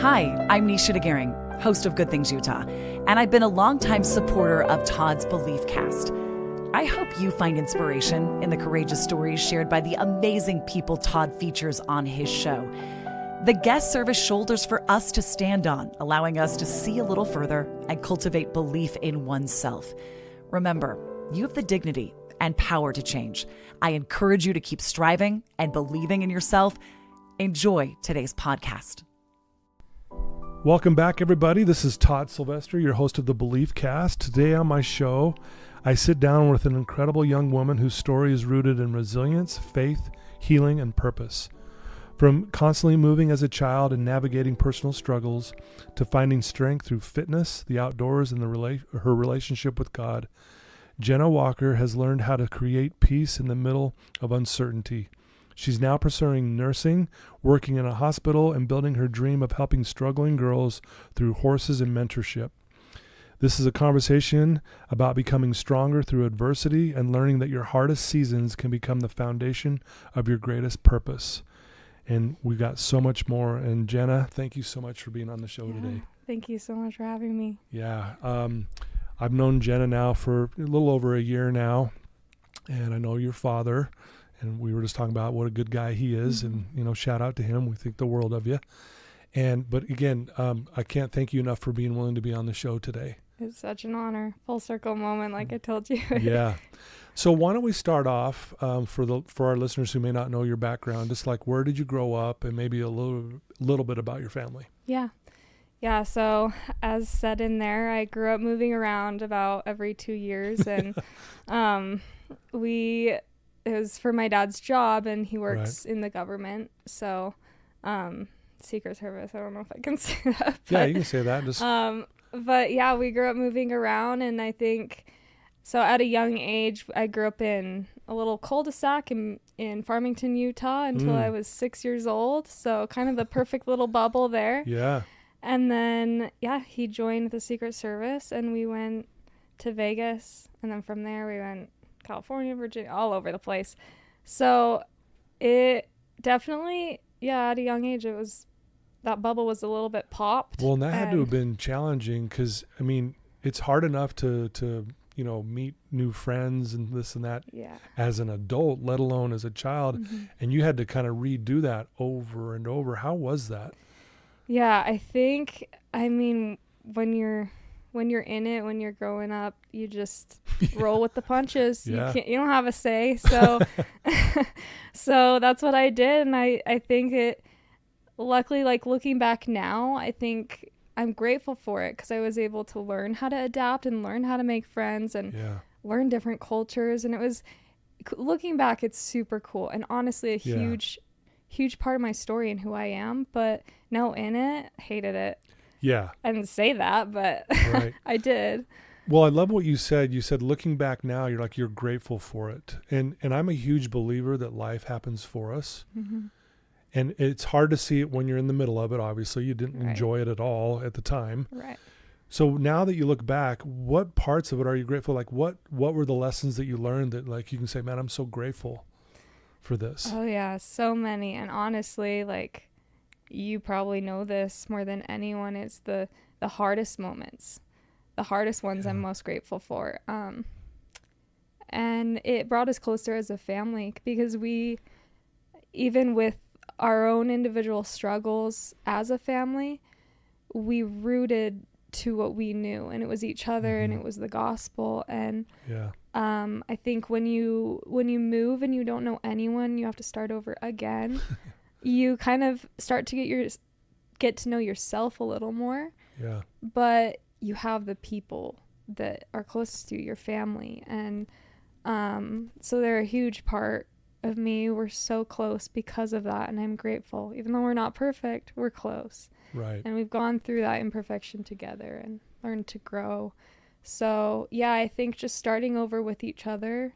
Hi, I'm Nisha DeGaring, host of Good Things Utah, and I've been a longtime supporter of Todd's Beliefcast. I hope you find inspiration in the courageous stories shared by the amazing people Todd features on his show. The guest serve as shoulders for us to stand on, allowing us to see a little further and cultivate belief in oneself. Remember, you have the dignity and power to change. I encourage you to keep striving and believing in yourself. Enjoy today's podcast. Welcome back, everybody. This is Todd Sylvester, your host of the Beliefcast. Today on my show, I sit down with an incredible young woman whose story is rooted in resilience, faith, healing, and purpose. From constantly moving as a child and navigating personal struggles to finding strength through fitness, the outdoors, and her relationship with God, Jenna Walker has learned how to create peace in the middle of uncertainty. She's now pursuing nursing, working in a hospital, and building her dream of helping struggling girls through horses and mentorship. This is a conversation about becoming stronger through adversity and learning that your hardest seasons can become the foundation of your greatest purpose. And we got so much more. And Jenna, thank you so much for being on the show today. Thank you so much for having me. Yeah. I've known Jenna now for a little over a year now, and I know your father. And we were just talking about what a good guy he is, and shout out to him. We think the world of you. But again, I can't thank you enough for being willing to be on the show today. It's such an honor. Full circle moment, like I told you. Yeah. So why don't we start off for our listeners who may not know your background, just like where did you grow up, and maybe a little bit about your family. Yeah. So as said in there, I grew up moving around about every 2 years, and it was for my dad's job, and he works in the government. So, Secret Service. I don't know if I can say that. But, yeah, you can say that. Just. But yeah, we grew up moving around, and I think so. At a young age, I grew up in a little cul-de-sac in Farmington, Utah, until I was 6 years old. So kind of the perfect little bubble there. Yeah. And then he joined the Secret Service, and we went to Vegas, and then from there we went California, Virginia, all over the place. So it definitely, at a young age, that bubble was a little bit popped. Well, and that had to have been challenging because, I mean, it's hard enough to meet new friends and this and that as an adult, let alone as a child. Mm-hmm. And you had to kind of redo that over and over. How was that? Yeah, I think, when you're in it, when you're growing up, you just roll with the punches. You don't have a say. So, so that's what I did. And I think it, luckily, like looking back now, I think I'm grateful for it because I was able to learn how to adapt and learn how to make friends and learn different cultures. And it was, looking back, it's super cool. And honestly, a huge part of my story and who I am. But now in it, hated it. Yeah. I didn't say that, but I did. Well, I love what you said. You said, looking back now, you're grateful for it. And I'm a huge believer that life happens for us. Mm-hmm. And it's hard to see it when you're in the middle of it. Obviously, you didn't enjoy it at all at the time. Right. So now that you look back, what parts of it are you grateful? Like what were the lessons that you learned that like you can say, man, I'm so grateful for this? Oh yeah, so many. And honestly, like, you probably know this more than anyone. It's the hardest moments, the hardest ones I'm most grateful for. And it brought us closer as a family because we, even with our own individual struggles as a family, we rooted to what we knew, and it was each other, and it was the gospel. And I think when you move and you don't know anyone, you have to start over again. You kind of start to get to know yourself a little more. Yeah. But you have the people that are closest to you, your family. And so they're a huge part of me. We're so close because of that. And I'm grateful. Even though we're not perfect, we're close. Right. And we've gone through that imperfection together and learned to grow. So, I think just starting over with each other.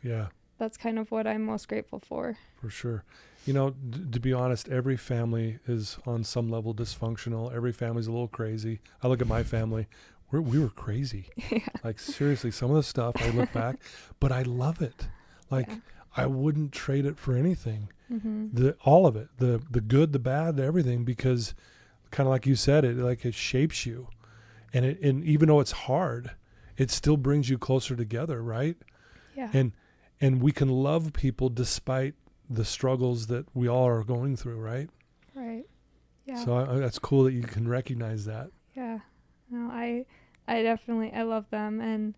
Yeah. That's kind of what I'm most grateful for. For sure. To be honest, every family is on some level dysfunctional. Every family's a little crazy. I look at my family. We were crazy. Yeah. Like, seriously, some of the stuff I look back, but I love it. Like, I wouldn't trade it for anything. Mm-hmm. All of it, the good, the bad, everything, because kind of like you said, it shapes you, and even though it's hard, it still brings you closer together, right? Yeah. And we can love people despite the struggles that we all are going through, right? Right. Yeah. So that's cool that you can recognize that. Yeah. No, I definitely, I love them. And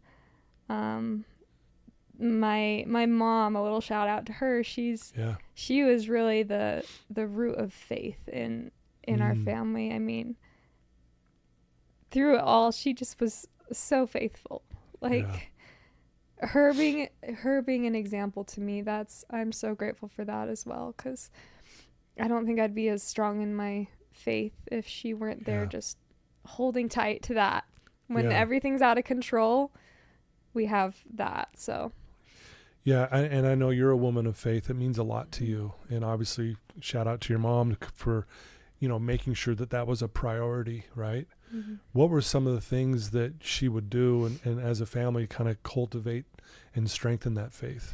my mom, a little shout out to her. She was really the root of faith in our family. I mean, through it all, she just was so faithful. Like her being an example to me, I'm so grateful for that as well, because I don't think I'd be as strong in my faith if she weren't there just holding tight to that. When everything's out of control, we have that. So yeah, and I know you're a woman of faith. It means a lot to you, and obviously shout out to your mom for making sure that was a priority, right? Mm-hmm. What were some of the things that she would do and as a family kind of cultivate and strengthen that faith?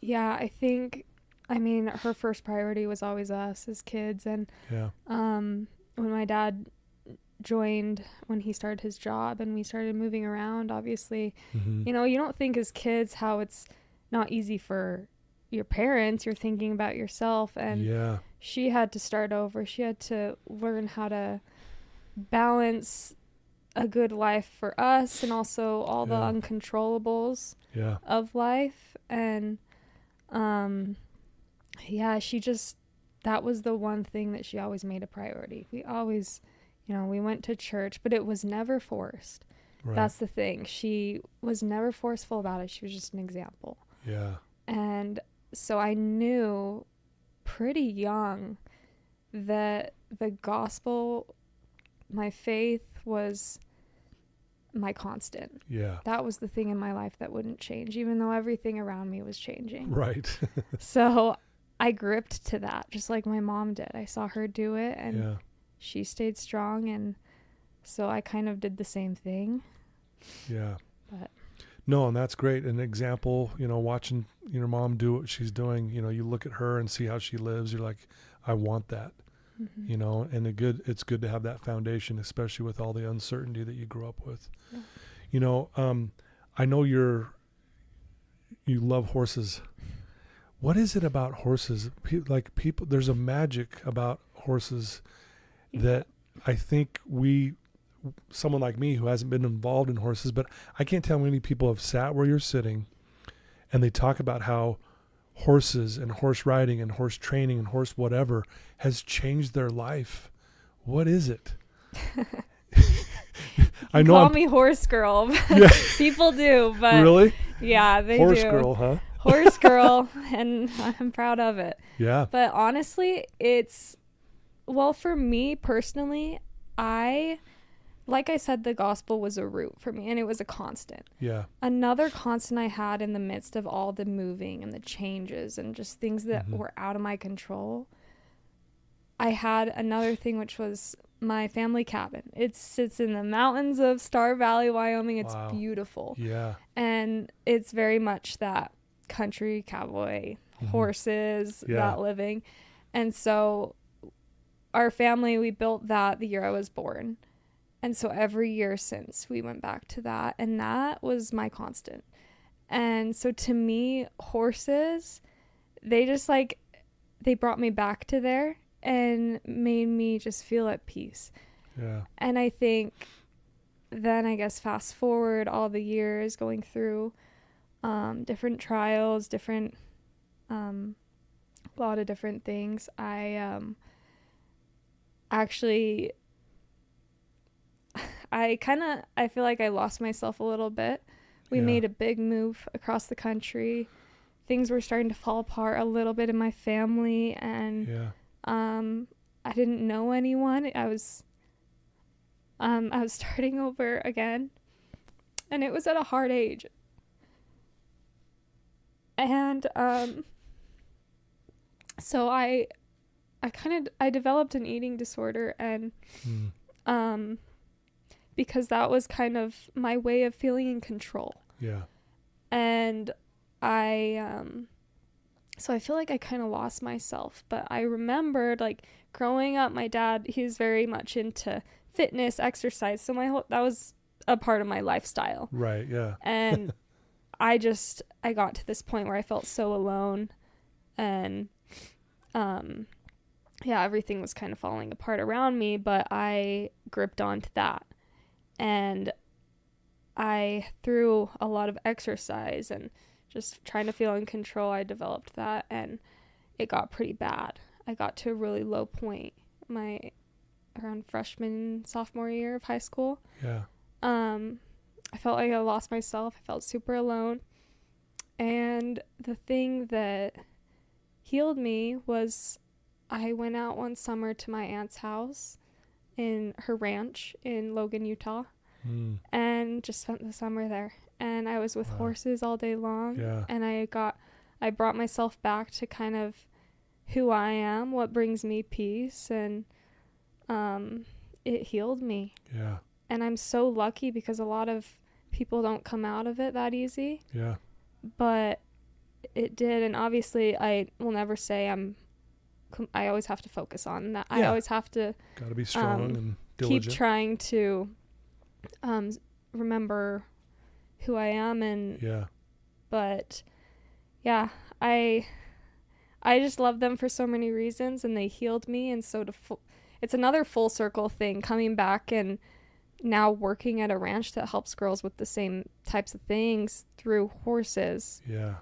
Yeah, I think, her first priority was always us as kids. And when my dad joined, when he started his job and we started moving around, obviously, you don't think as kids how it's not easy for your parents. You're thinking about yourself. And she had to start over. She had to learn how to balance a good life for us and also all the uncontrollables of life. And that was the one thing that she always made a priority. We always, we went to church, but it was never forced. Right. That's the thing. She was never forceful about it. She was just an example. Yeah. And so I knew pretty young that the gospel, my faith, was my constant. Yeah. That was the thing in my life that wouldn't change, even though everything around me was changing. Right. So I gripped to that, just like my mom did. I saw her do it, and she stayed strong, and so I kind of did the same thing. Yeah. But no, and that's great. An example, watching your mom do what she's doing, you look at her and see how she lives. You're like, I want that. Mm-hmm. And it's good to have that foundation, especially with all the uncertainty that you grew up with. Yeah. I know you love horses. What is it about horses? People, there's a magic about horses that I think someone like me who hasn't been involved in horses, but I can't tell how many people have sat where you're sitting and they talk about how horses and horse riding and horse training and horse whatever has changed their life. What is it? I know. Call me horse girl. Yeah. People do, but really? Yeah, they horse do. Horse girl, huh? Horse girl, and I'm proud of it. Yeah. But honestly, for me personally, like I said, the gospel was a root for me, and it was a constant. Yeah. Another constant I had in the midst of all the moving and the changes and just things that were out of my control, I had another thing, which was my family cabin. It sits in the mountains of Star Valley, Wyoming. It's beautiful. Yeah. And it's very much that country cowboy, horses, that living. And so our family, we built that the year I was born. And so every year since, we went back to that, and that was my constant. And so to me, horses, they just they brought me back to there and made me just feel at peace. Yeah. And I think then, I guess, fast forward all the years going through different trials, a lot of different things. I feel like I lost myself a little bit. We made a big move across the country. Things were starting to fall apart a little bit in my family, and I didn't know anyone. I was starting over again, and it was at a hard age. And so I developed an eating disorder, and because that was kind of my way of feeling in control. Yeah. And I So I feel like I kind of lost myself. But I remembered, like, growing up, my dad, he's very much into fitness, exercise. So that was a part of my lifestyle. Right, yeah. And I got to this point where I felt so alone. And, everything was kind of falling apart around me. But I gripped onto that. And through a lot of exercise and just trying to feel in control, I developed that, and it got pretty bad. I got to a really low point around freshman, sophomore year of high school. Yeah. I felt like I lost myself. I felt super alone. And the thing that healed me was I went out one summer to my aunt's house in her ranch in Logan, Utah, and just spent the summer there. And I was with horses all day long. Yeah. And I brought myself back to kind of who I am, what brings me peace, and it healed me. Yeah. And I'm so lucky because a lot of people don't come out of it that easy. Yeah. But it did, and obviously I will never say I always have to focus on that. Yeah. I always have to Gotta be strong and diligent. keep trying to remember who I am, and but yeah, I just love them for so many reasons, and they healed me. And so it's another full circle thing, coming back and now working at a ranch that helps girls with the same types of things through horses. Yeah.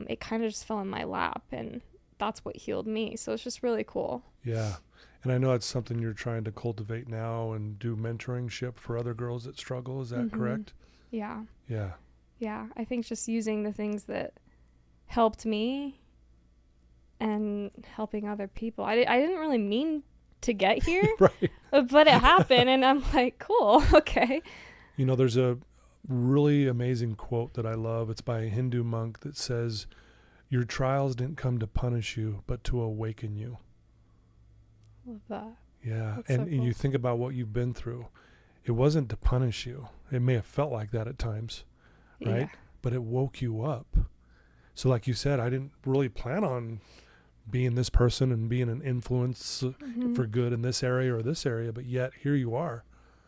It kind of just fell in my lap, and that's what healed me. So it's just really cool. Yeah. And I know it's something you're trying to cultivate now and do mentoringship for other girls that struggle. Is that correct? Yeah. Yeah. Yeah. I think just using the things that helped me and helping other people. I didn't really mean to get here, Right. But it happened, and I'm like, cool. Okay. You know, there's a really amazing quote that I love. It's by a Hindu monk that says, "Your trials didn't come to punish you, but to awaken you." Love that. Yeah. That's so And cool. you think about what you've been through. It wasn't to punish you. It may have felt like that at times, right? Yeah. But it woke you up. So like you said, I didn't really plan on being this person and being an influence for good in this area or this area, but yet here you are.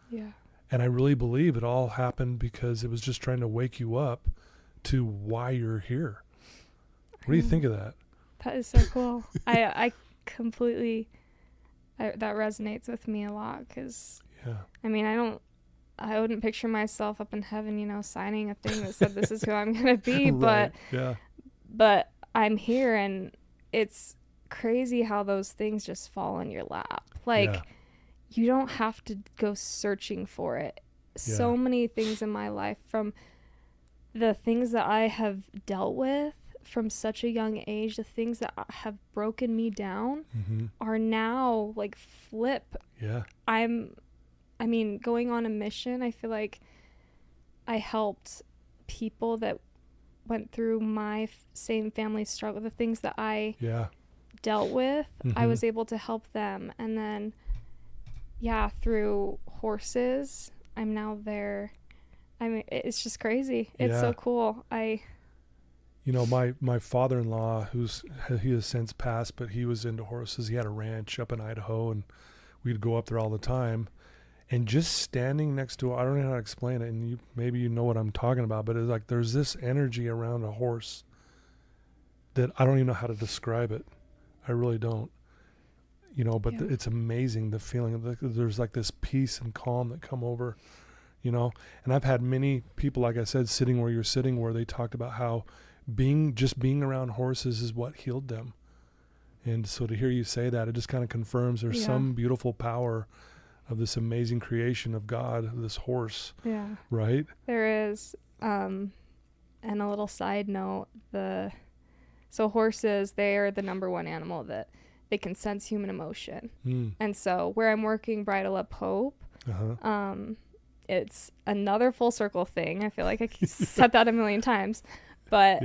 Yeah. And I really believe it all happened because it was just trying to wake you up to why you're here. What do you think of that? That is so cool. I completely, that resonates with me a lot, because, Yeah. I mean, I wouldn't picture myself up in heaven, signing a thing that said this is who I'm going to be, Right. Yeah. but I'm here, and it's crazy how those things just fall in your lap. Like, you don't have to go searching for it. Yeah. So many things in my life, from the things that I have dealt with from such a young age, the things that have broken me down are now like flip. Yeah. I mean, going on a mission, I feel like I helped people that went through my same family struggle, the things that I dealt with. I was able to help them. And then, through horses, I'm now there. I mean, it's just crazy. It's so cool. You know, my father-in-law, he has since passed, but he was into horses. He had a ranch up in Idaho, and we'd go up there all the time. And just standing next to, I don't know how to explain it, and maybe you know what I'm talking about, but it's like there's this energy around a horse that I don't even know how to describe it. I really don't. But it's amazing, the feeling of there's like this peace and calm that come over, And I've had many people, like I said, sitting where you're sitting, where they talked about how being around horses is what healed them. And so to hear you say that, it just kind of confirms there's some beautiful power of this amazing creation of God, this horse. Yeah. Right? There is. And a little side note, so horses, they are the number one animal that they can sense human emotion. And so where I'm working, Bridal Up Hope, it's another full circle thing. I feel like I said that a million times. But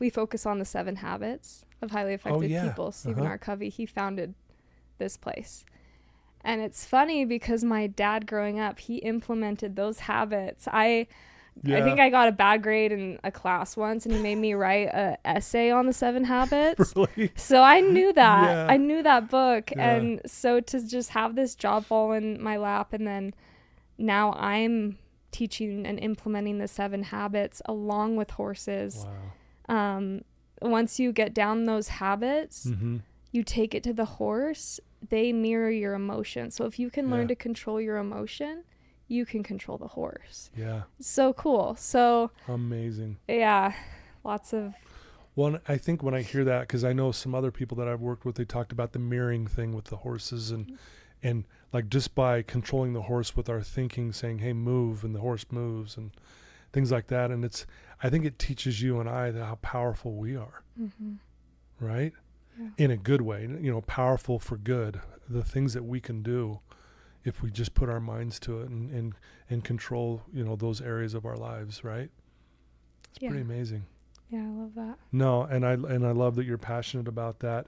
we focus on the 7 habits of highly effective people. Stephen R. Covey, he founded this place. And it's funny because my dad growing up, he implemented those habits. I I think I got a bad grade in a class once, and he made me write an essay on the 7 habits. Really? So I knew that. Yeah. I knew that book. Yeah. And so to just have this job fall in my lap, and then now I'm teaching and implementing the 7 habits along with horses. Wow. Once you get down those habits, you take it to the horse, they mirror your emotion. So if you can learn to control your emotion, you can control the horse. Yeah. So cool. So amazing. Yeah. Lots of. Well, I think when I hear that, because I know some other people that I've worked with, they talked about the mirroring thing with the horses and like just by controlling the horse with our thinking, saying, hey, move, and the horse moves and things like that. And I think it teaches you and I how powerful we are, right? Yeah. In a good way, powerful for good, the things that we can do if we just put our minds to it and control, those areas of our lives, right? It's pretty amazing. Yeah, I love that. No, and I love that you're passionate about that.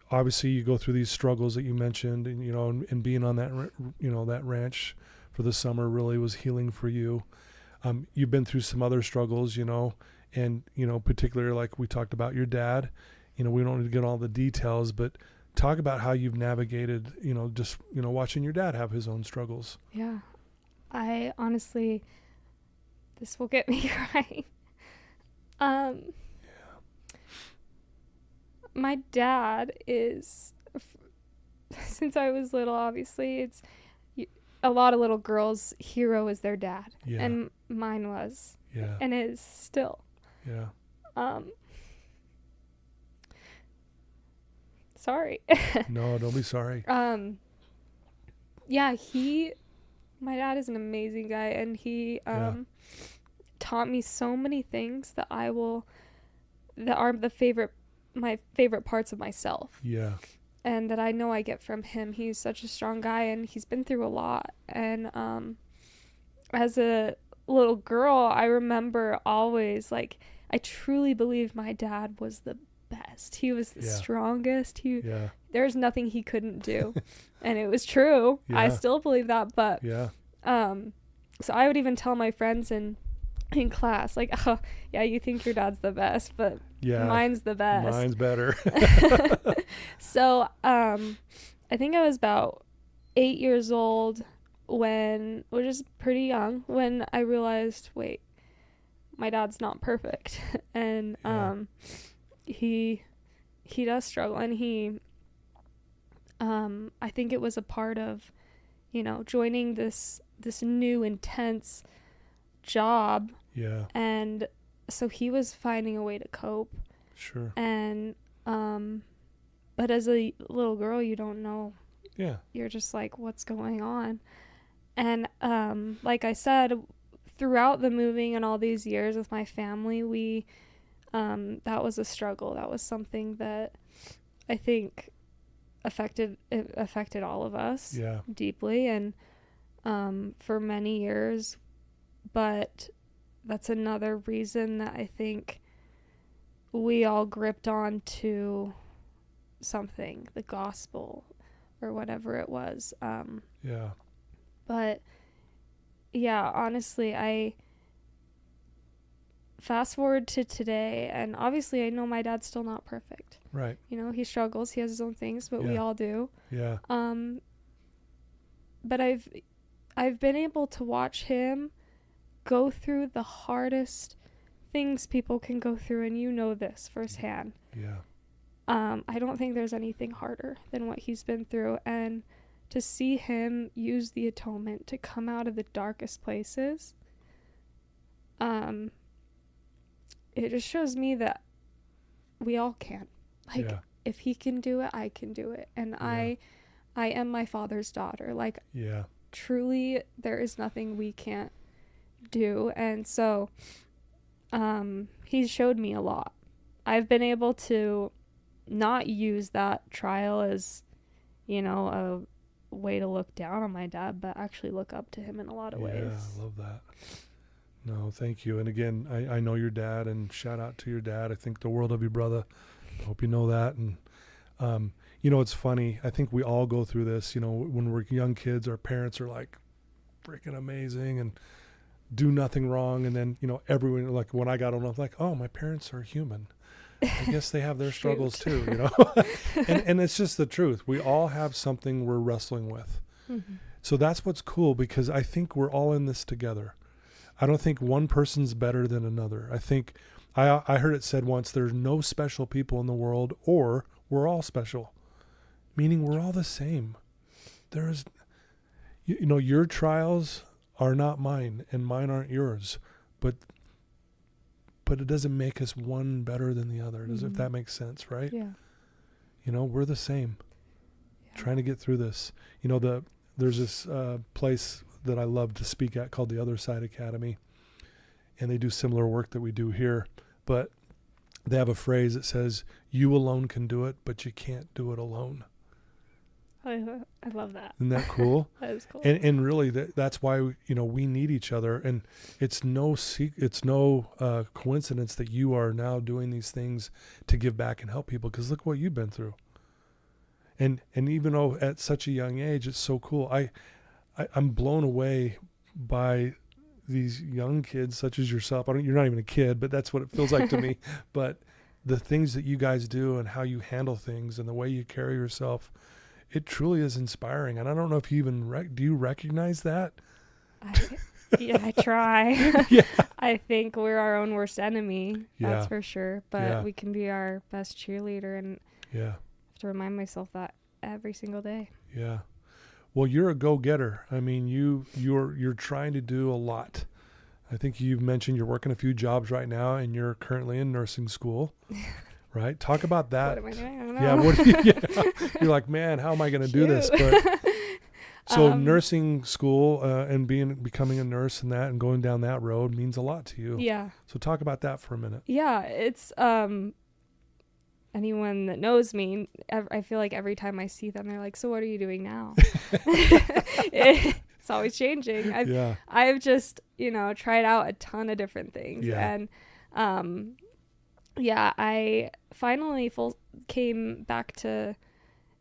Obviously you go through these struggles that you mentioned, and being on that, that ranch for the summer really was healing for you. You've been through some other struggles, and, particularly like we talked about your dad, we don't need to get all the details, but talk about how you've navigated, just, watching your dad have his own struggles. Yeah. I honestly, this will get me crying. My dad is, since I was little, obviously, it's a lot of little girls' hero is their dad. Yeah. And mine was. Yeah. And is still. Yeah. Sorry. No, don't be sorry. Yeah, my dad is an amazing guy, and he taught me so many things that are my favorite parts of myself. Yeah. And that I know I get from him. He's such a strong guy, and he's been through a lot. And as a little girl, I remember always, like, I truly believe my dad was the best. He was the strongest. There's nothing he couldn't do. And it was true. Yeah. I still believe that, but so I would even tell my friends in class, like, oh yeah, you think your dad's the best, but mine's the best. Mine's better. So I think I was about 8 years old which is pretty young, when I realized, wait, my dad's not perfect. And he does struggle, and I think it was a part of, joining this new intense job. Yeah. And so he was finding a way to cope. Sure. And but as a little girl, you don't know. Yeah. You're just like, what's going on? And like I said, throughout the moving and all these years with my family, we that was a struggle. That was something that I think affected all of us deeply, and for many years. But that's another reason that I think we all gripped on to something, the gospel or whatever it was. But yeah, honestly, I fast forward to today, and obviously I know my dad's still not perfect. Right. He struggles, he has his own things, but we all do. Yeah. But I've been able to watch him go through the hardest things people can go through, and this firsthand. Yeah. I don't think there's anything harder than what he's been through, and to see him use the atonement to come out of the darkest places, it just shows me that we all can. Like, if he can do it, I can do it. And I am my father's daughter. Like, truly, there is nothing we can't do. And so he's showed me a lot. I've been able to not use that trial as, a way to look down on my dad, but actually look up to him in a lot of ways. Yeah, I love that. No, thank you. And again, I know your dad, and shout out to your dad. I think the world of you, brother. I hope you know that. And, it's funny. I think we all go through this, when we're young kids, our parents are like freaking amazing. And do nothing wrong. And then, everyone, like when I got on, I was like, oh, my parents are human. I guess they have their struggles too, and it's just the truth. We all have something we're wrestling with. Mm-hmm. So that's what's cool, because I think we're all in this together. I don't think one person's better than another. I think I heard it said once, there's no special people in the world, or we're all special, meaning we're all the same. There's, your trials are not mine and mine aren't yours, but it doesn't make us one better than the other. If that makes sense, right? Yeah. We're the same, trying to get through this. There's this place that I love to speak at called the Other Side Academy, and they do similar work that we do here, but they have a phrase that says, you alone can do it, but you can't do it alone. I love that. Isn't that cool? That is cool. And really that's why, we need each other. And it's no coincidence that you are now doing these things to give back and help people, because look what you've been through. And even though at such a young age, it's so cool. I'm blown away by these young kids such as yourself. You're not even a kid, but that's what it feels like to me. But the things that you guys do and how you handle things and the way you carry yourself, it truly is inspiring. And I don't know if you even do you recognize that? I try. Yeah. I think we're our own worst enemy. That's Yeah. for sure. But we can be our best cheerleader, and I have to remind myself that every single day. Yeah. Well, you're a go-getter. I mean, you're trying to do a lot. I think you've mentioned you're working a few jobs right now, and you're currently in nursing school. Right? Talk about that. What am I doing? I don't know. Yeah, you're like, man, how am I going to do this? But so nursing school and becoming a nurse and that and going down that road means a lot to you. Yeah. So talk about that for a minute. Yeah, it's anyone that knows me, I feel like every time I see them, they're like, so what are you doing now? It's always changing. I've just, tried out a ton of different things. Yeah. And I finally came back to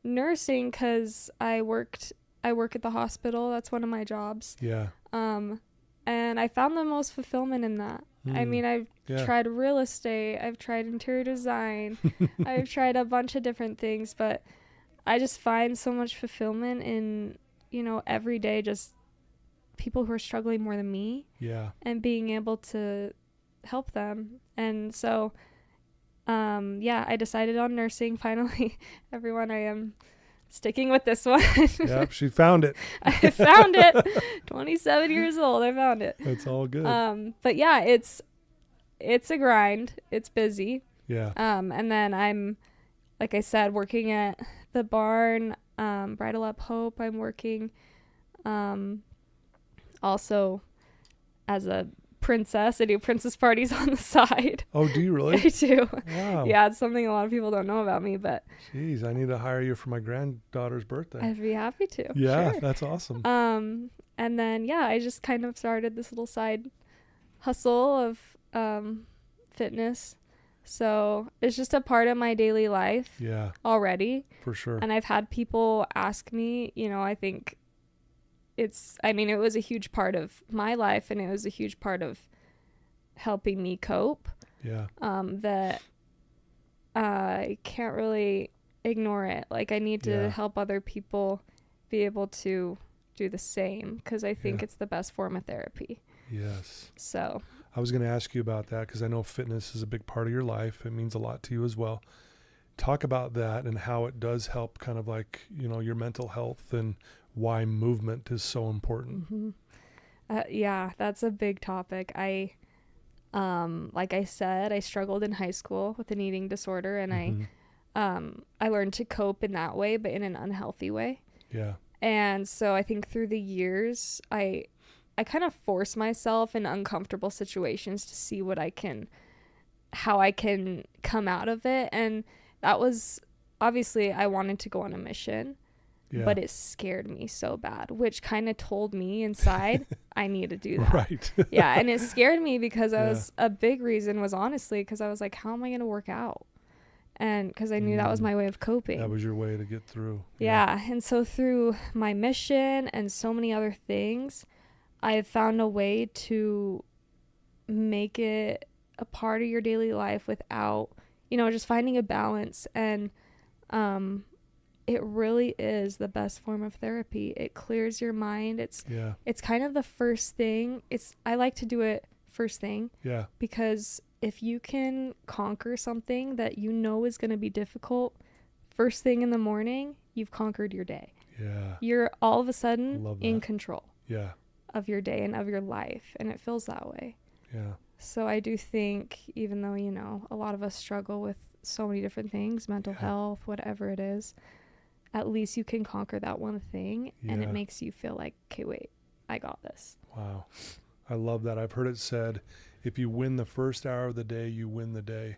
nursing because I work at the hospital. That's one of my jobs. Yeah. And I found the most fulfillment in that. I mean, I've tried real estate, I've tried interior design, I've tried a bunch of different things, but I just find so much fulfillment in, every day, just people who are struggling more than me. Yeah. And being able to help them. And so, I decided on nursing finally. Everyone, I am sticking with this one. Yep, she found it. I found it. 27 years old, I found it. That's all good. But yeah, it's a grind. It's busy. Yeah. And then I'm, like I said, working at the barn, Bridal Up Hope. I'm working, also as a princess. I do princess parties on the side. Oh, do you really? I do. Wow. Yeah, it's something a lot of people don't know about me, but. Jeez, I need to hire you for my granddaughter's birthday. I'd be happy to. Yeah, sure. That's awesome. And then, I just kind of started this little side hustle of fitness. So it's just a part of my daily life. Yeah. Already. For sure. And I've had people ask me, I think it was a huge part of my life, and it was a huge part of helping me cope. Yeah. That I can't really ignore it. Like, I need to help other people be able to do the same, because I think it's the best form of therapy. Yes. So I was going to ask you about that, because I know fitness is a big part of your life. It means a lot to you as well. Talk about that and how it does help kind of like, your mental health, and why movement is so important. Mm-hmm. That's a big topic. like I said, I struggled in high school with an eating disorder, and I learned to cope in that way, but in an unhealthy way. Yeah. And so I think through the years, I kind of force myself in uncomfortable situations to see how I can come out of it. And that was, obviously, I wanted to go on a mission, but it scared me so bad, which kind of told me inside I need to do that. Right. And it scared me because a big reason was honestly because I was like, how am I going to work out? And because I knew that was my way of coping. That was your way to get through. Yeah. And so through my mission and so many other things, I've found a way to make it a part of your daily life without, just finding a balance. And it really is the best form of therapy. It clears your mind. It's kind of the first thing. I like to do it first thing. Yeah. Because if you can conquer something that is going to be difficult first thing in the morning, you've conquered your day. Yeah. You're all of a sudden in control. Yeah. Of your day and of your life, and it feels that way. Yeah. So I do think, even though a lot of us struggle with so many different things, mental health, whatever it is, at least you can conquer that one thing, and it makes you feel like, okay, wait, I got this. Wow. I love that. I've heard it said, if you win the first hour of the day, you win the day.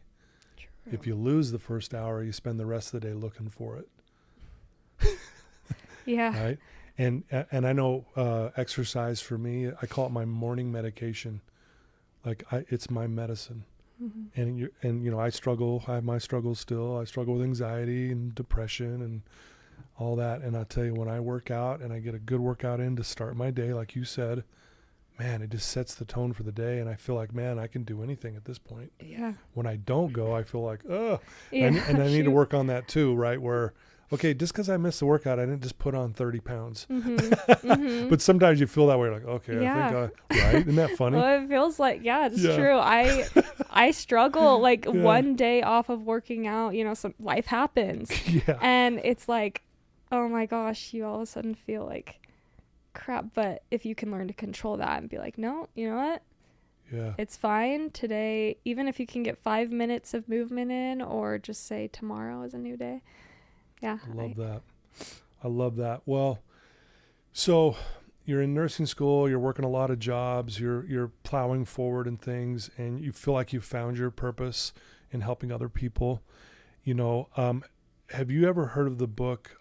True. If you lose the first hour, you spend the rest of the day looking for it. Yeah. Right. And I know exercise for me, I call it my morning medication. Like it's my medicine. Mm-hmm. And I struggle. I have my struggles still. I struggle with anxiety and depression and all that. And I'll tell you, when I work out and I get a good workout in to start my day, like you said, man, it just sets the tone for the day. And I feel like, man, I can do anything at this point. Yeah. When I don't go, I feel like, oh, yeah, and I need to work on that too, right? Where, okay, just because I missed the workout, I didn't just put on 30 pounds. Mm-hmm. Mm-hmm. But sometimes you feel that way, like, okay, I think right? Isn't that funny? Well, it feels like, it's true. I struggle, like one day off of working out, some life happens. Yeah. And it's like, oh my gosh, you all of a sudden feel like crap. But if you can learn to control that and be like, no, you know what? Yeah. It's fine today. Even if you can get 5 minutes of movement in, or just say tomorrow is a new day. Yeah. I love that. Well, so you're in nursing school, you're working a lot of jobs, you're plowing forward in things, and you feel like you've found your purpose in helping other people. Have you ever heard of the book,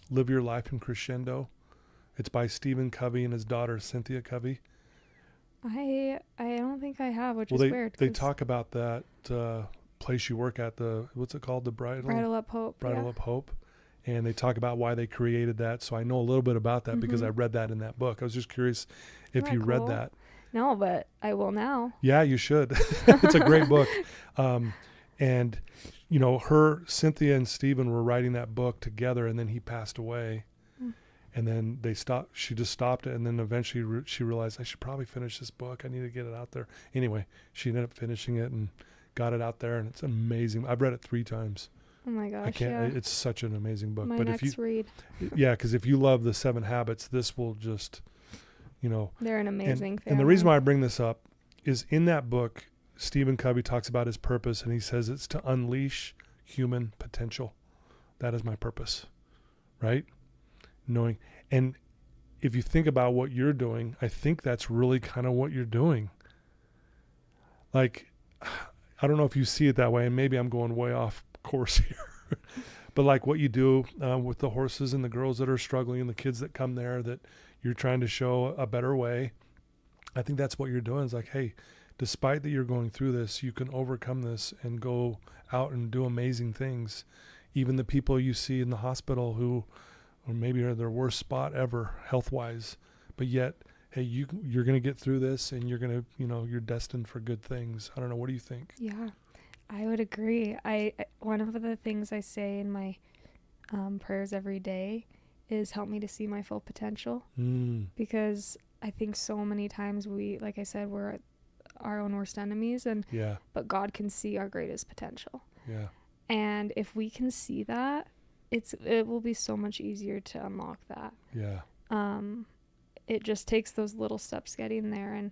Live Your Life in Crescendo? It's by Stephen Covey and his daughter, Cynthia Covey. I don't think I have, which is weird. They talk about that place you work at, what's it called? The Bridal Up Hope. Up Hope. And they talk about why they created that. So I know a little bit about that because I read that in that book. I was just curious if you read that. No, but I will now. Yeah, you should. It's a great book. And Cynthia and Stephen were writing that book together, and then he passed away. And then she just stopped it. And then eventually she realized, I should probably finish this book. I need to get it out there. Anyway, she ended up finishing it and got it out there, and it's amazing. I've read it 3 times. Oh my gosh. It's such an amazing book. My but next read. Yeah, because if you love the 7 Habits, this will just, They're an amazing family. And the reason why I bring this up is in that book, Stephen Covey talks about his purpose, and he says it's to unleash human potential. That is my purpose, right? Knowing. And if you think about what you're doing, I think that's really kind of what you're doing. Like, I don't know if you see it that way, and maybe I'm going way off course here. But like what you do with the horses and the girls that are struggling and the kids that come there, that you're trying to show a better way. I think that's what you're doing. It's like, hey, despite that you're going through this, you can overcome this and go out and do amazing things. Even the people you see in the hospital who or maybe are their worst spot ever health-wise, but yet, hey, you're going to get through this, and you're going to, you're destined for good things. I don't know. What do you think? Yeah, I would agree. One of the things I say in my prayers every day is help me to see my full potential, because I think so many times like I said, we're our own worst enemies, but God can see our greatest potential. Yeah. And if we can see that, it will be so much easier to unlock that. Yeah. It just takes those little steps getting there. And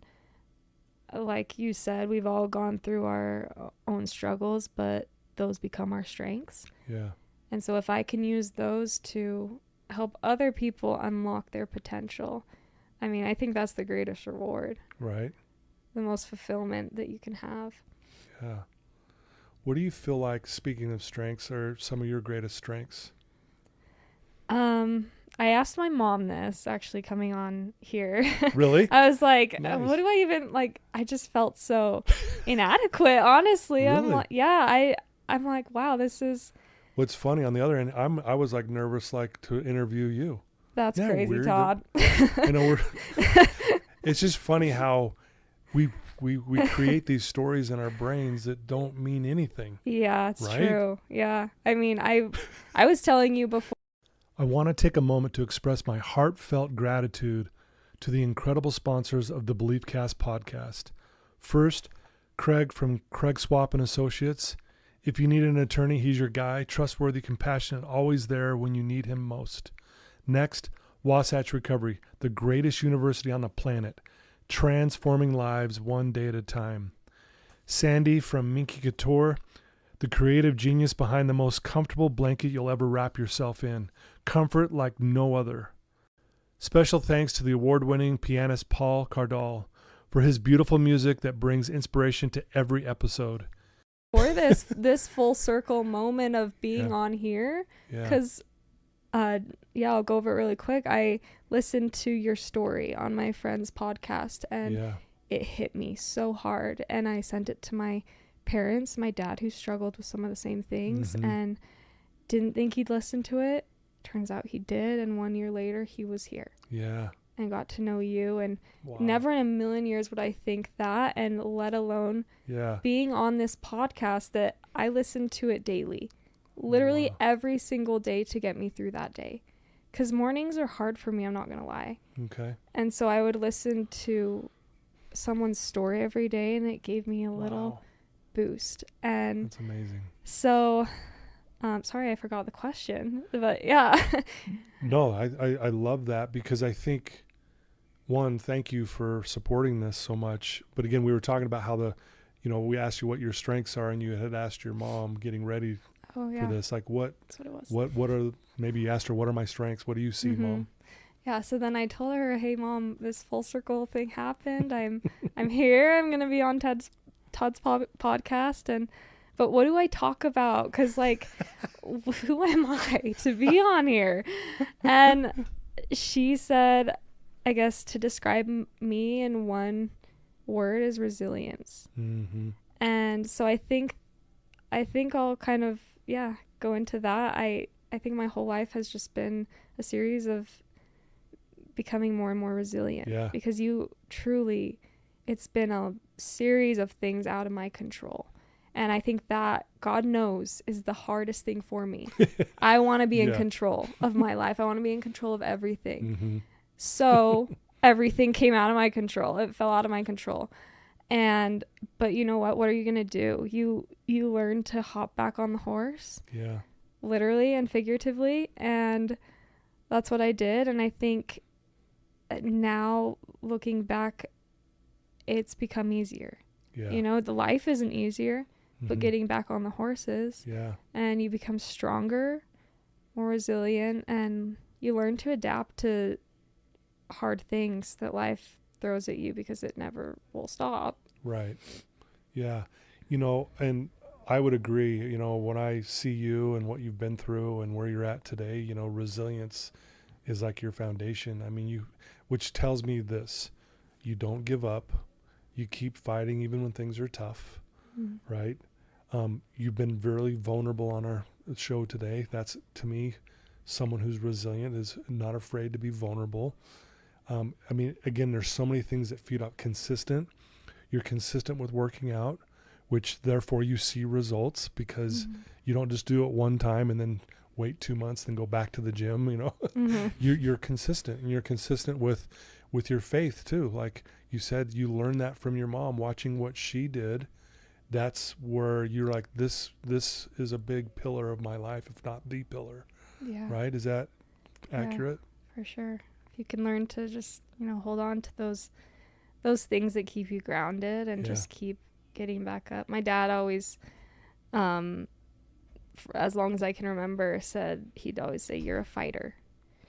like you said, we've all gone through our own struggles, but those become our strengths. Yeah. And so if I can use those to help other people unlock their potential, I think that's the greatest reward. Right. The most fulfillment that you can have. Yeah. What do you feel like, speaking of strengths, are some of your greatest strengths? I asked my mom this, actually, coming on here. Really? I was like, nice. What do I even, I just felt so inadequate, honestly. Really? I'm like, wow, this is... What's funny, on the other end, I was nervous to interview you. That's crazy, weird? Todd. It's just funny how we create these stories in our brains that don't mean anything. Yeah, it's right? true. Yeah. I mean, I was telling you before. I want to take a moment to express my heartfelt gratitude to the incredible sponsors of the Beliefcast podcast. First, Craig from Craig Swap and Associates. If you need an attorney, he's your guy. Trustworthy, compassionate, always there when you need him most. Next, Wasatch Recovery, the greatest university on the planet, transforming lives one day at a time. Sandy from Minky Couture, the creative genius behind the most comfortable blanket you'll ever wrap yourself in. Comfort like no other. Special thanks to the award-winning pianist Paul Cardall for his beautiful music that brings inspiration to every episode. For this full circle moment of being on here, because I'll go over it really quick. I listened to your story on my friend's podcast, and it hit me so hard, and I sent it to my parents, my dad, who struggled with some of the same things, and didn't think he'd listen to it. Turns out he did, and 1 year later he was here and got to know you, and never in a million years would I think that, and let alone being on this podcast that I listen to it daily, literally every single day, to get me through that day, because mornings are hard for me, I'm not gonna lie. And so I would listen to someone's story every day, and it gave me a little boost. And that's amazing. So sorry, I forgot the question, but No, I love that, because I think, one, thank you for supporting this so much. But again, we were talking about how we asked you what your strengths are, and you had asked your mom getting ready for this, like that's what it was. What are, maybe you asked her, what are my strengths? What do you see, Mom? Yeah, so then I told her, hey Mom, this full circle thing happened. I'm here. I'm going to be on Todd's podcast, but what do I talk about? Because, like, who am I to be on here? And she said, I guess to describe me in one word is resilience. And so I think I'll kind of, go into that. I think my whole life has just been a series of becoming more and more resilient. Because it's been a series of things out of my control. And I think that, God knows, is the hardest thing for me. I want to be in control of my life. I want to be in control of everything. So everything came out of my control. It fell out of my control. But you know what? What are you going to do? You learn to hop back on the horse. Literally and figuratively. And that's what I did. And I think now, looking back, it's become easier. The life isn't easier, but getting back on the horse is. And you become stronger, more resilient, and you learn to adapt to hard things that life throws at you, because it never will stop. Right. Yeah. And I would agree, when I see you and what you've been through and where you're at today, resilience is like your foundation. I mean, which tells me this: you don't give up. You keep fighting even when things are tough, right? You've been very vulnerable on our show today. That's, to me, someone who's resilient is not afraid to be vulnerable. I mean, again, there's so many things that feed up consistent. You're consistent with working out, which therefore you see results, because you don't just do it one time and then wait 2 months, then go back to the gym, You're consistent, and you're consistent with your faith too. Like you said, you learned that from your mom, watching what she did. That's where you're like, this is a big pillar of my life, if not the pillar. Right? Is that accurate? For sure. If you can learn to just, hold on to those things that keep you grounded, and just keep getting back up. My dad always, for as long as I can remember, he'd always say, you're a fighter.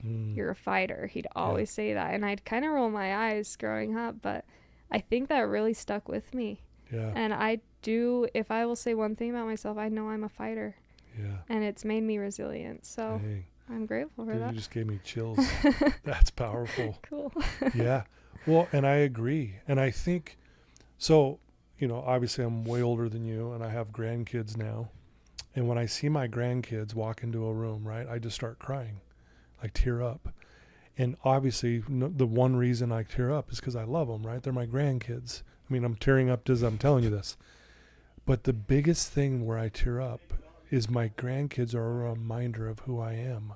You're a fighter. He'd always say that. And I'd kind of roll my eyes growing up, but I think that really stuck with me. And if I will say one thing about myself, I know I'm a fighter. And it's made me resilient. So I'm grateful for that. You just gave me chills. That's powerful. Cool. Well, and I agree. And I think, so, obviously I'm way older than you, and I have grandkids now. And when I see my grandkids walk into a room, right, I just start crying, like tear up. And obviously, the one reason I tear up is because I love them, right? They're my grandkids. I mean, I'm tearing up as I'm telling you this. But the biggest thing where I tear up is my grandkids are a reminder of who I am.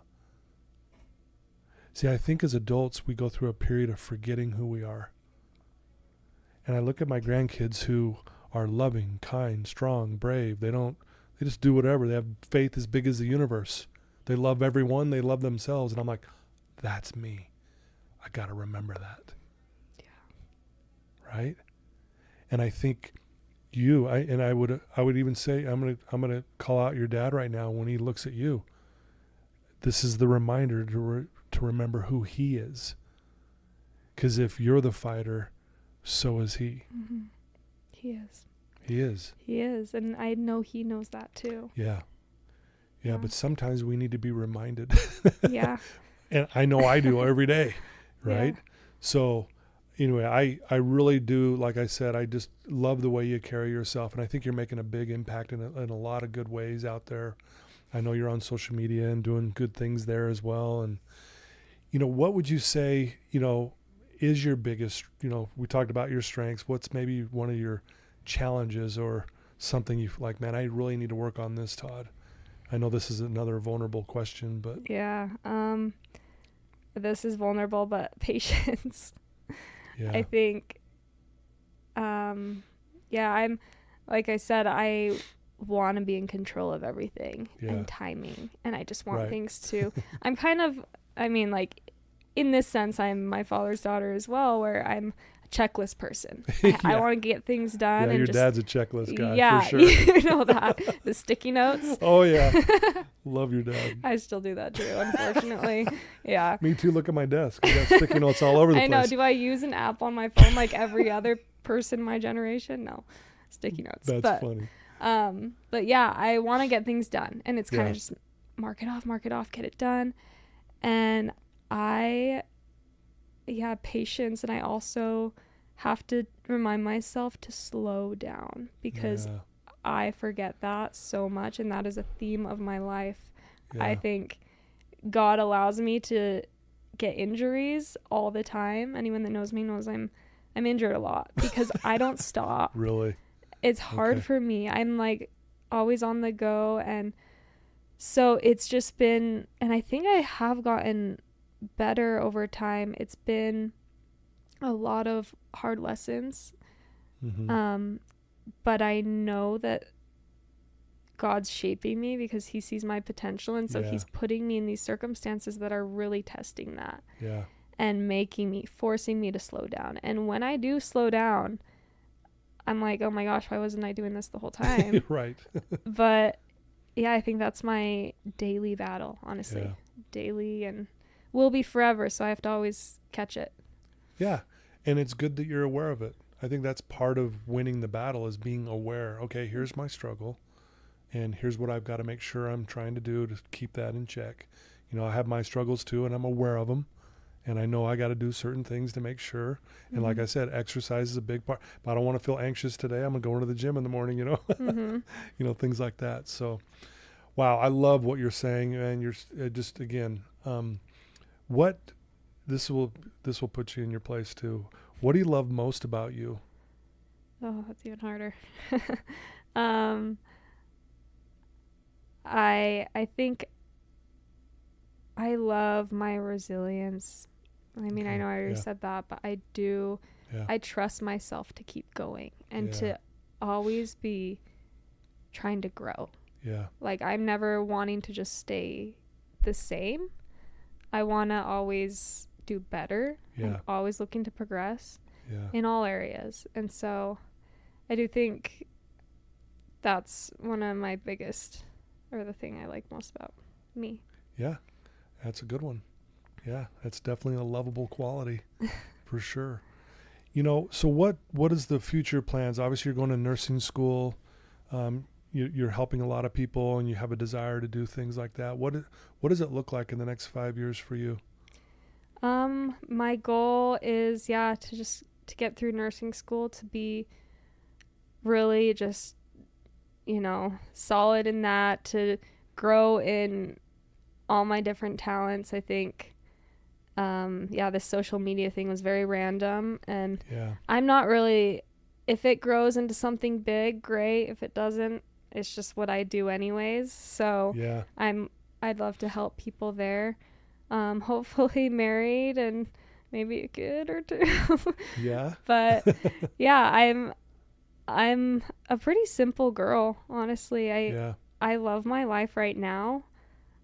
See, I think as adults, we go through a period of forgetting who we are. And I look at my grandkids who are loving, kind, strong, brave. They just do whatever. They have faith as big as the universe. They love everyone. They love themselves. And I'm like, that's me. I got to remember that. Yeah. Right? And I think I would even say, I'm going to call out your dad right now when he looks at you. This is the reminder to remember who he is. Because if you're the fighter, so is he. Mm-hmm. He is. He is. He is. And I know he knows that too. Yeah. Yeah, but sometimes we need to be reminded. Yeah. And I know I do every day, right? Yeah. So anyway, I really do, like I said, I just love the way you carry yourself. And I think you're making a big impact in a lot of good ways out there. I know you're on social media and doing good things there as well. And, what would you say, is your biggest, we talked about your strengths. What's maybe one of your challenges or something you like, man, I really need to work on this, Todd? I know this is another vulnerable question, but. Yeah. This is vulnerable, but patience. Yeah. I think, I'm, like I said, I want to be in control of everything and timing. And I just want things to, I'm kind of, in this sense, I'm my father's daughter as well, where I'm a checklist person. I want to get things done. Yeah, and your just, dad's a checklist guy, yeah, for sure. You know that. The sticky notes. Oh, yeah. Love your dad. I still do that too, unfortunately. Yeah. Me too. Look at my desk. I got sticky notes all over the place. I know. Do I use an app on my phone like every other person my generation? No. Sticky notes. That's funny. But yeah, I want to get things done. And it's kind of just mark it off, get it done. And patience. And I also have to remind myself to slow down because I forget that so much. And that is a theme of my life. Yeah. I think God allows me to get injuries all the time. Anyone that knows me knows I'm injured a lot because I don't stop. Really? It's hard for me. I'm like always on the go. And so it's just been, and I think I have gotten better over time. It's been a lot of hard lessons. Mm-hmm. But I know that God's shaping me because he sees my potential. And so he's putting me in these circumstances that are really testing that. Yeah. And forcing me to slow down. And when I do slow down, I'm like, oh my gosh, why wasn't I doing this the whole time? Right. But yeah, I think that's my daily battle, honestly. Yeah. Daily, and will be forever. So I have to always catch it. Yeah. And it's good that you're aware of it. I think that's part of winning the battle is being aware. Okay, here's my struggle. And here's what I've got to make sure I'm trying to do to keep that in check. I have my struggles too, and I'm aware of them. And I know I got to do certain things to make sure. And like I said, exercise is a big part. If I don't want to feel anxious today, I'm going to go into the gym in the morning, Mm-hmm. Things like that. So, wow, I love what you're saying. And you're just, again, this will put you in your place too. What do you love most about you? Oh, that's even harder. I think I love my resilience. I know I already said that, but I do. Yeah. I trust myself to keep going and to always be trying to grow. Yeah. Like I'm never wanting to just stay the same. I want to always do better. Yeah. I'm always looking to progress in all areas. And so I do think that's one of my biggest, or the thing I like most about me. Yeah. That's a good one. Yeah, that's definitely a lovable quality for sure. So what is the future plans? Obviously, you're going to nursing school. You're helping a lot of people, and you have a desire to do things like that. What does it look like in the next 5 years for you? My goal is to get through nursing school, to be really just solid in that, to grow in all my different talents. I think this social media thing was very random, and Yeah. I'm not really, if it grows into something big, great. If it doesn't, it's just what I do anyways. So Yeah. I'd love to help people there. Hopefully married and maybe a kid or two. Yeah. But yeah, I'm a pretty simple girl, honestly. Yeah. I love my life right now.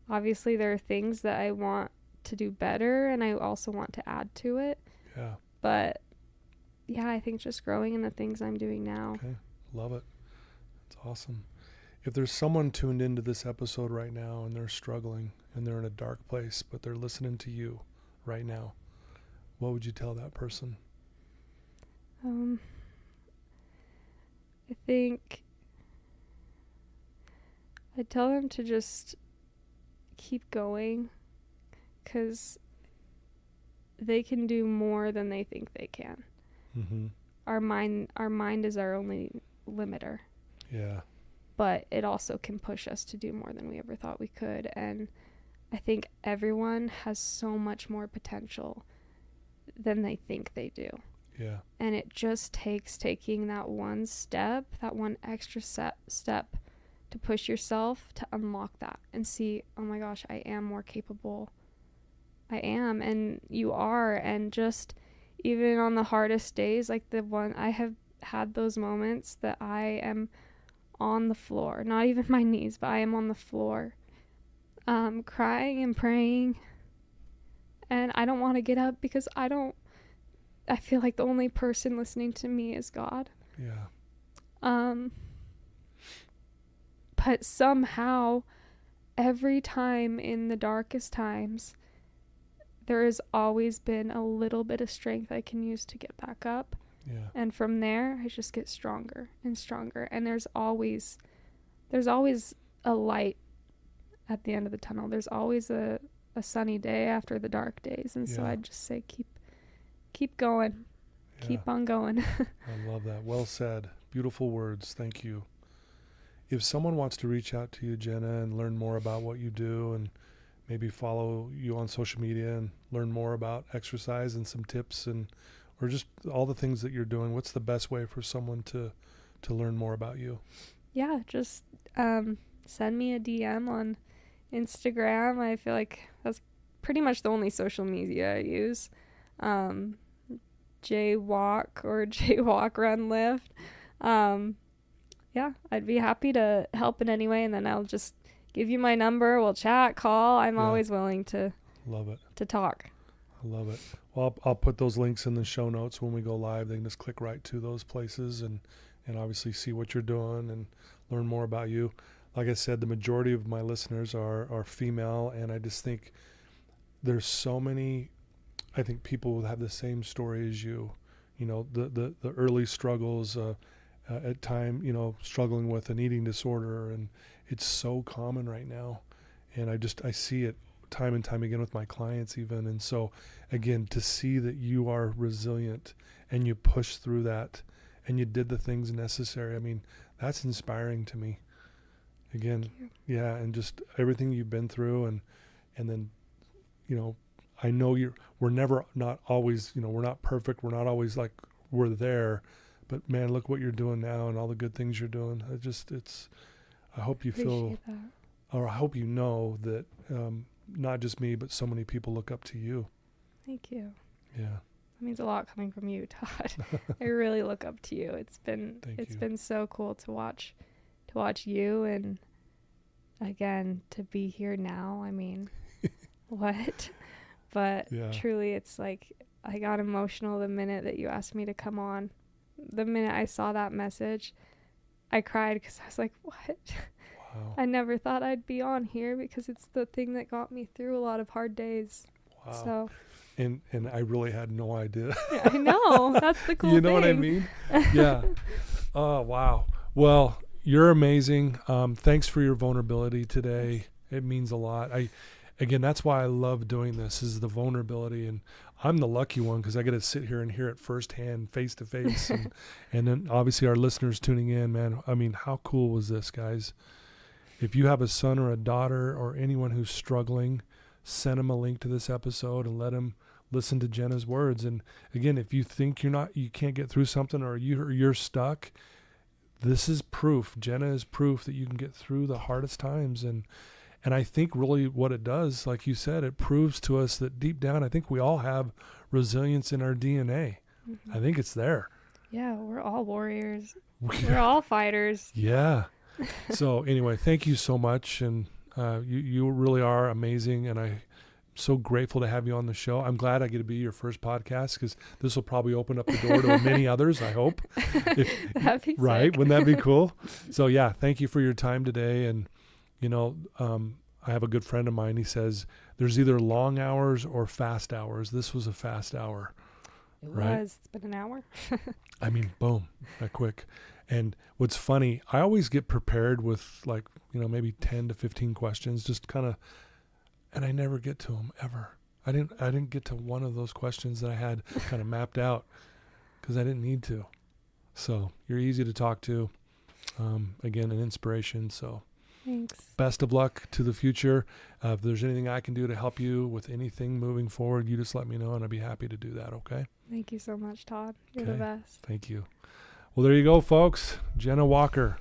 Obviously there are things that I want to do better, and I also want to add to it. Yeah. But yeah, I think just growing in the things I'm doing now. Okay. Love it. It's awesome. If there's someone tuned into this episode right now and they're struggling and they're in a dark place, but they're listening to you right now, what would you tell that person? I think I'd tell them to just keep going, because they can do more than they think they can. Mm-hmm. Our mind is our only limiter. Yeah. But it also can push us to do more than we ever thought we could. And I think everyone has so much more potential than they think they do. Yeah. And it just takes taking that one step, that one extra step to push yourself to unlock that and see, oh my gosh, I am more capable. I am, and you are. And just even on the hardest days, like the one I have had those moments that I am on the floor, not even my knees, but I am on the floor, crying and praying, and I don't want to get up because I feel like the only person listening to me is God. Yeah. But somehow every time in the darkest times, there has always been a little bit of strength I can use to get back up. Yeah. And from there, I just get stronger and stronger. And there's always a light at the end of the tunnel. There's always a sunny day after the dark days. And so I'd just say, keep going. Yeah. Keep on going. I love that. Well said. Beautiful words. Thank you. If someone wants to reach out to you, Jenna, and learn more about what you do and maybe follow you on social media and learn more about exercise and some tips or just all the things that you're doing, what's the best way for someone to learn more about you? Yeah, just send me a DM on Instagram. I feel like that's pretty much the only social media I use. J-Walk or J-Walk Run Lift. Yeah, I'd be happy to help in any way, and then I'll just give you my number. We'll chat, call. I'm always willing to love it. To talk. I love it. Well, I'll put those links in the show notes when we go live. They can just click right to those places and obviously see what you're doing and learn more about you. Like I said, the majority of my listeners are female, and I just think there's so many, I think people have the same story as you. You know, the early struggles, at time, you know, struggling with an eating disorder, and it's so common right now. And I see it time and time again with my clients even. And so again, to see that you are resilient and you push through that and you did the things necessary, I mean, that's inspiring to me. Again, yeah, and just everything you've been through, and then, you know, I know we're never not always, you know, we're not perfect, we're not always like we're there, but man, look what you're doing now and all the good things you're doing. I hope you feel, or I hope you know that not just me, but so many people look up to you. Thank you. Yeah. That means a lot coming from you, Todd. I really look up to you. It's been so cool to watch you, and again, to be here now. I mean, what? But truly, it's like I got emotional the minute that you asked me to come on. The minute I saw that message, I cried because I was like, what? Wow. I never thought I'd be on here because it's the thing that got me through a lot of hard days. Wow. So. And I really had no idea. Yeah, I know. That's the cool thing. You know what I mean? Yeah. Oh, wow. Well, you're amazing. Thanks for your vulnerability today. It means a lot. Again, that's why I love doing this, is the vulnerability. And I'm the lucky one because I get to sit here and hear it firsthand, face to face. And then obviously our listeners tuning in, man. I mean, how cool was this, guys? If you have a son or a daughter or anyone who's struggling, send them a link to this episode and let them listen to Jenna's words. And again, if you think you can't get through something, or you're stuck, this is proof. Jenna is proof that you can get through the hardest times. And I think really what it does, like you said, it proves to us that deep down, I think we all have resilience in our DNA. Mm-hmm. I think it's there. Yeah, we're all warriors. We're all fighters. Yeah. So anyway, thank you so much. And you really are amazing. And I'm so grateful to have you on the show. I'm glad I get to be your first podcast, because this will probably open up the door to many others, I hope. That'd be right? sick. Wouldn't that be cool? So yeah, thank you for your time today. And, I have a good friend of mine. He says there's either long hours or fast hours. This was a fast hour. It right? was. It's been an hour. I mean, boom, that quick. And what's funny, I always get prepared with maybe 10 to 15 questions, just kind of, and I never get to them ever. I didn't get to one of those questions that I had kind of mapped out because I didn't need to. So you're easy to talk to. Again, an inspiration. So Thanks. best of luck to the future. If there's anything I can do to help you with anything moving forward, you just let me know and I'd be happy to do that. Okay. Thank you so much, Todd. You're the best. Thank you. Well, there you go, folks. Jenna Walker.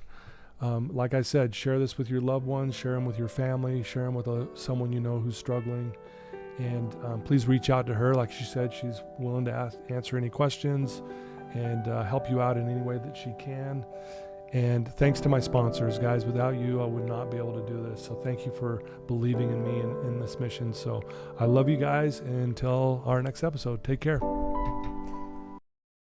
Like I said, share this with your loved ones, share them with your family, share them with someone you know who's struggling. And please reach out to her. Like she said, she's willing to answer any questions and help you out in any way that she can. And thanks to my sponsors, guys. Without you, I would not be able to do this. So thank you for believing in me and in this mission. So I love you guys. And until our next episode, take care.